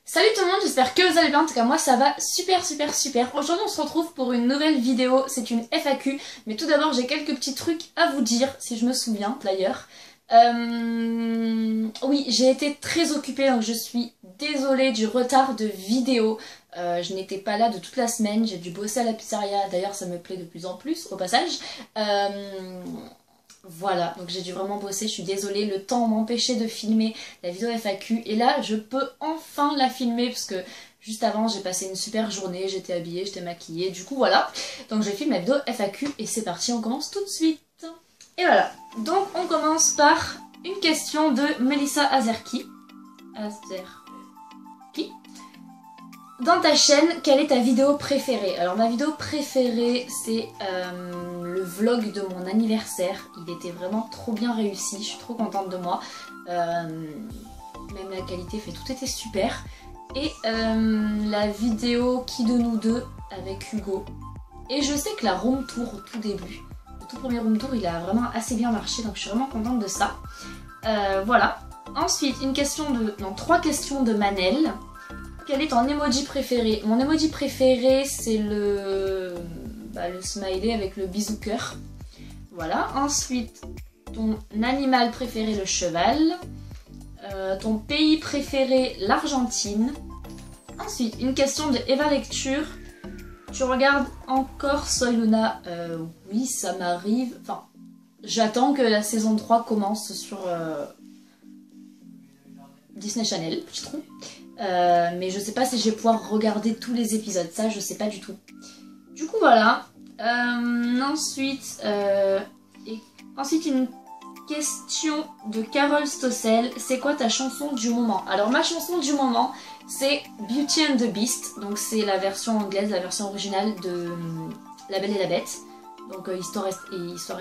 Salut tout le monde, j'espère que vous allez bien, en tout cas moi ça va super. Aujourd'hui on se retrouve pour une nouvelle vidéo, c'est une FAQ, mais tout d'abord j'ai quelques petits trucs à vous dire, si je me souviens d'ailleurs. Oui, j'ai été très occupée, donc je suis désolée du retard de vidéo. Je n'étais pas là de toute la semaine, j'ai dû bosser à la pizzeria, d'ailleurs ça me plaît de plus en plus au passage. Voilà, donc j'ai dû vraiment bosser, je suis désolée, le temps m'empêchait de filmer la vidéo FAQ et là je peux enfin la filmer parce que juste avant j'ai passé une super journée, j'étais habillée, j'étais maquillée, du coup voilà. Donc je filme la vidéo FAQ et c'est parti, on commence tout de suite. Et voilà, donc on commence par une question de Melissa Azerki. Dans ta chaîne, quelle est ta vidéo préférée? Alors ma vidéo préférée c'est le vlog de mon anniversaire. Il était vraiment trop bien réussi, je suis trop contente de moi. Même la qualité, tout était super. Et la vidéo Qui de nous deux avec Hugo. Et je sais que la room tour au tout début, le tout premier room tour, il a vraiment assez bien marché, donc je suis vraiment contente de ça. Voilà. Ensuite, trois questions de Manel. Quel est ton emoji préféré? Mon emoji préféré c'est le smiley avec le bisou cœur. Voilà. Ensuite, ton animal préféré le cheval. Ton pays préféré l'Argentine. Ensuite, une question de Eva Lecture. Tu regardes encore Soy Luna? Oui, ça m'arrive. Enfin, j'attends que la saison 3 commence sur Disney Channel, je trouve. Mais je sais pas si je vais pouvoir regarder tous les épisodes, ça je sais pas du tout. Du coup voilà. Ensuite une question de Carole Stossel. C'est quoi ta chanson du moment? Alors ma chanson du moment c'est Beauty and the Beast. Donc c'est la version anglaise, la version originale de La Belle et la Bête. Donc Histoire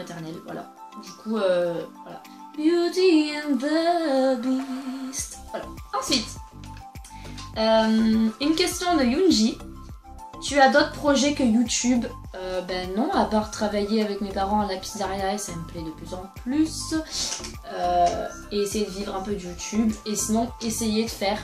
éternelle, voilà. Du coup voilà. Beauty and the Beast. Voilà. Ensuite une question de Yoonji. Tu as d'autres projets que YouTube? Ben non, à part travailler avec mes parents à la pizzeria, et ça me plaît de plus en plus. Et essayer de vivre un peu de YouTube. Et sinon, essayer de faire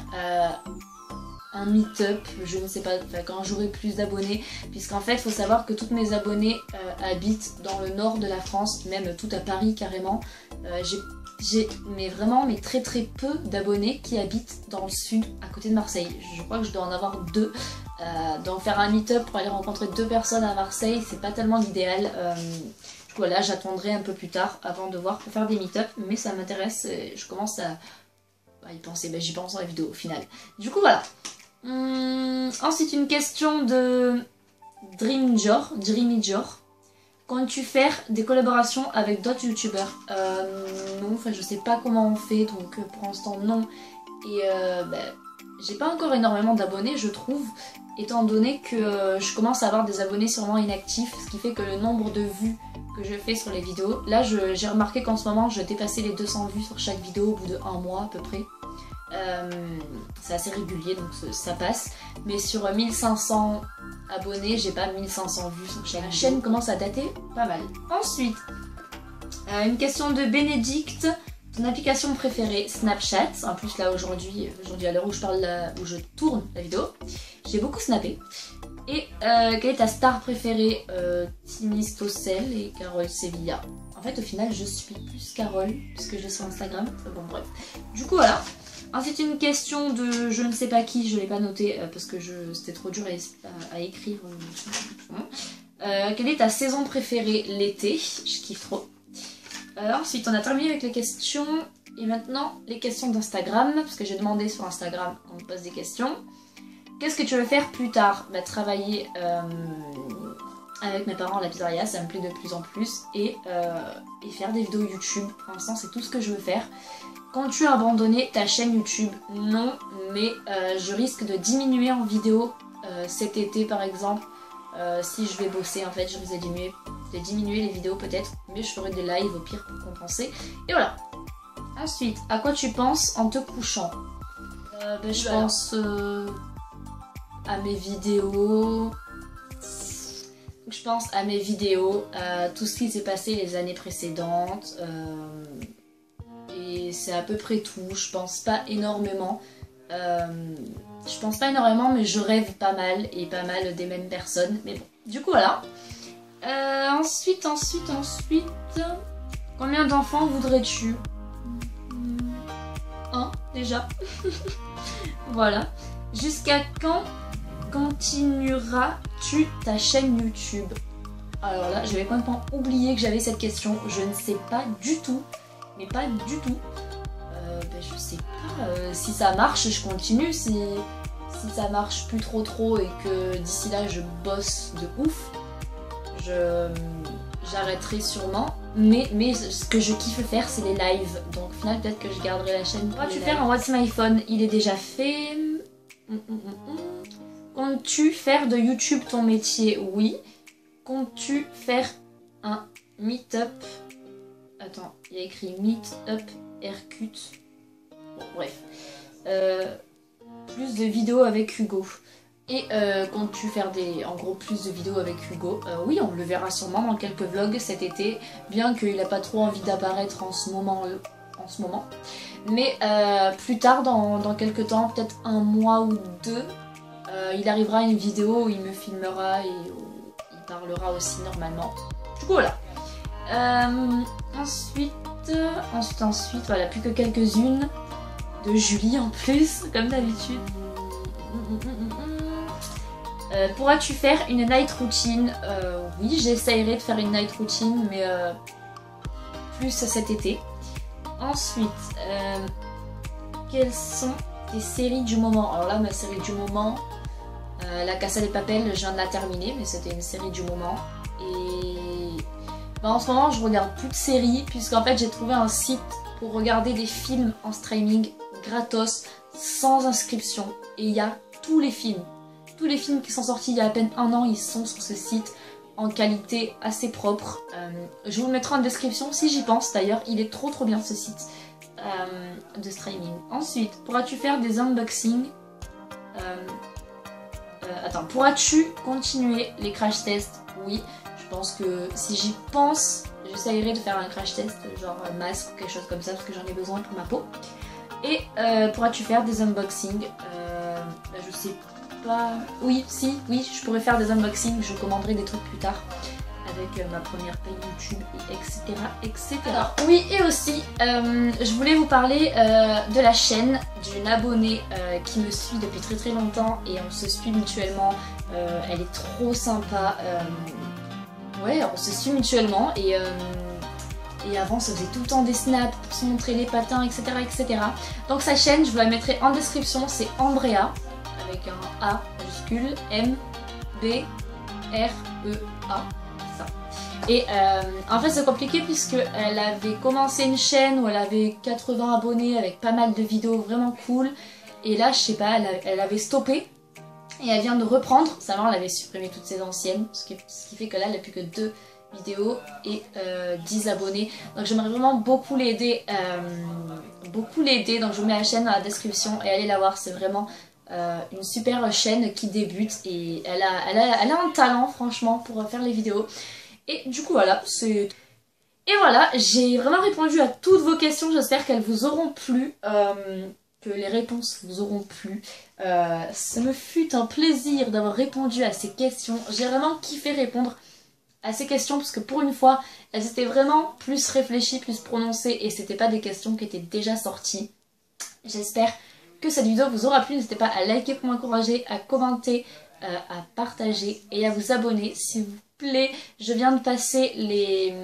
un meet-up, je ne sais pas, quand j'aurai plus d'abonnés. Puisqu'en fait, il faut savoir que toutes mes abonnés habitent dans le nord de la France, même tout à Paris carrément. J'ai vraiment très peu d'abonnés qui habitent dans le sud, à côté de Marseille. Je crois que je dois en avoir deux. Donc faire un meet-up pour aller rencontrer deux personnes à Marseille, c'est pas tellement l'idéal. Du coup là, j'attendrai un peu plus tard avant de voir pour faire des meet-up. Mais ça m'intéresse, je commence à y penser. Ben, j'y pense dans la vidéo au final. Du coup voilà. Ensuite une question de Dreamy Jor. Comptes-tu faire des collaborations avec d'autres youtubeurs? Non, enfin je sais pas comment on fait, donc pour l'instant non. Et j'ai pas encore énormément d'abonnés je trouve, étant donné que je commence à avoir des abonnés sûrement inactifs, ce qui fait que le nombre de vues que je fais sur les vidéos, là j'ai remarqué qu'en ce moment je dépassais les 200 vues sur chaque vidéo au bout de 1 mois à peu près. C'est assez régulier donc ça passe, mais sur 1500 abonnés j'ai pas 1500 vues sur chaque chaîne. La commence à dater pas mal. Ensuite une question de Bénédicte. Ton application préférée? Snapchat. En plus là aujourd'hui à l'heure où je parle où je tourne la vidéo, j'ai beaucoup snappé. Et quelle est ta star préférée? Timmy Stossel et Carole Sevilla. En fait au final je suis plus Carole puisque je l'ai sur Instagram. Bon bref. Du coup voilà. Ensuite une question de je ne sais pas qui, je ne l'ai pas noté parce que c'était trop dur à écrire. Quelle est ta saison préférée? L'été, je kiffe trop. Ensuite on a terminé avec les questions et maintenant les questions d'Instagram parce que j'ai demandé sur Instagram qu'on me pose des questions. Qu'est-ce que tu veux faire plus tard? Travailler avec mes parents à la pizzeria, ça me plaît de plus en plus et faire des vidéos YouTube. Pour l'instant c'est tout ce que je veux faire. Comptes-tu abandonner ta chaîne YouTube? Non, mais je risque de diminuer en vidéo cet été par exemple. Si je vais bosser en fait, je risque de diminuer les vidéos peut-être, mais je ferai des lives au pire pour compenser. Et voilà. Ensuite, à quoi tu penses en te couchant? Je pense à mes vidéos. Je pense à mes vidéos, à tout ce qui s'est passé les années précédentes. Et c'est à peu près tout, je pense pas énormément. Je pense pas énormément, mais je rêve pas mal, et pas mal des mêmes personnes. Mais bon, du coup voilà. Ensuite, combien d'enfants voudrais-tu? Un, déjà. Voilà. Jusqu'à quand continueras-tu ta chaîne YouTube? Alors là, j'avais complètement oublié que j'avais cette question. Je ne sais pas du tout. Mais pas du tout. Je sais pas. Si ça marche, je continue. Si ça marche plus trop et que d'ici là, je bosse de ouf, j'arrêterai sûrement. Mais ce que je kiffe faire, c'est les lives. Donc au final, peut-être que je garderai la chaîne. Pourras-tu faire un What's My Phone? Il est déjà fait. Comptes-tu faire de YouTube ton métier? Oui. Comptes-tu faire un meet-up? Attends, il y a écrit meet-up Aircut. Bon, bref. Plus de vidéos avec Hugo. Et comptes-tu faire en gros plus de vidéos avec Hugo? Oui, on le verra sûrement dans quelques vlogs cet été, bien qu'il n'a pas trop envie d'apparaître en ce moment. Mais plus tard, dans quelques temps, peut-être un mois ou deux, il arrivera une vidéo où il me filmera et où il parlera aussi normalement. Du coup voilà. Ensuite, voilà, plus que quelques-unes de Julie en plus, comme d'habitude. Pourras-tu faire une night routine? Oui, j'essayerai de faire une night routine, mais plus cet été. Ensuite, quelles sont tes séries du moment? Alors là, ma série du moment, La Casa de Papel, je viens de la terminer, mais c'était une série du moment. Et en ce moment, je regarde plus de séries, puisqu'en fait, j'ai trouvé un site pour regarder des films en streaming gratos, sans inscription. Et il y a tous les films. Tous les films qui sont sortis il y a à peine un an, ils sont sur ce site en qualité assez propre. Je vous le mettrai en description si j'y pense d'ailleurs. Il est trop bien ce site de streaming. Ensuite, pourras-tu faire des unboxings? Attends, pourras-tu continuer les crash tests? Oui, je pense que si j'y pense, j'essayerai de faire un crash test genre masque ou quelque chose comme ça parce que j'en ai besoin pour ma peau. Et pourras-tu faire des unboxings? Je sais pas. Oui, je pourrais faire des unboxings, je commanderai des trucs plus tard avec ma première paye YouTube, etc. Alors, oui, et aussi, je voulais vous parler de la chaîne d'une abonnée qui me suit depuis très longtemps et on se suit mutuellement. Elle est trop sympa. Ouais, on se suit mutuellement et avant, ça faisait tout le temps des snaps pour se montrer les patins, etc. Donc sa chaîne, je vous la mettrai en description, c'est Ambrea, avec un A majuscule, M-B-R-E-A. Ça. Et en fait, c'est compliqué puisqu'elle avait commencé une chaîne où elle avait 80 abonnés avec pas mal de vidéos vraiment cool. Et là, je sais pas, elle avait stoppé. Et elle vient de reprendre. Savoir, elle avait supprimé toutes ses anciennes. Ce qui fait que là, elle n'a plus que 2 vidéos et 10 abonnés. Donc j'aimerais vraiment beaucoup l'aider. Donc je vous mets la chaîne dans la description et allez la voir. C'est vraiment une super chaîne qui débute. Et elle a un talent franchement pour faire les vidéos. Et du coup voilà, c'est... Et voilà, j'ai vraiment répondu à toutes vos questions. J'espère qu'elles vous auront plu. Que les réponses vous auront plu. Ça me fut un plaisir d'avoir répondu à ces questions. J'ai vraiment kiffé répondre à ces questions parce que pour une fois, elles étaient vraiment plus réfléchies, plus prononcées et c'était pas des questions qui étaient déjà sorties. J'espère que cette vidéo vous aura plu. N'hésitez pas à liker pour m'encourager, à commenter, à partager et à vous abonner s'il vous plaît. Je viens de passer les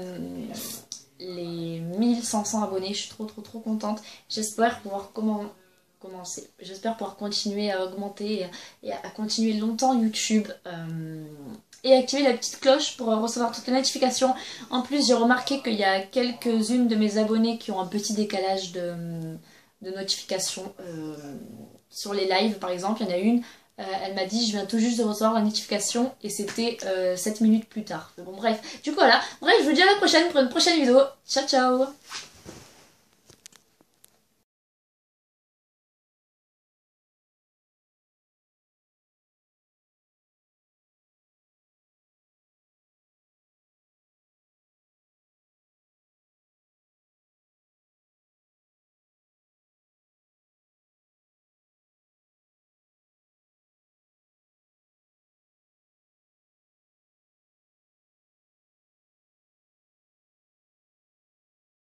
1500 abonnés. Je suis trop contente. J'espère pouvoir commencer. J'espère pouvoir continuer à augmenter et à continuer longtemps YouTube. Et activer la petite cloche pour recevoir toutes les notifications. En plus, j'ai remarqué qu'il y a quelques-unes de mes abonnés qui ont un petit décalage de notifications sur les lives, par exemple. Il y en a une, elle m'a dit, je viens tout juste de recevoir la notification et c'était 7 minutes plus tard. Bon, bref, du coup, voilà. Bref, je vous dis à la prochaine pour une prochaine vidéo. Ciao, ciao!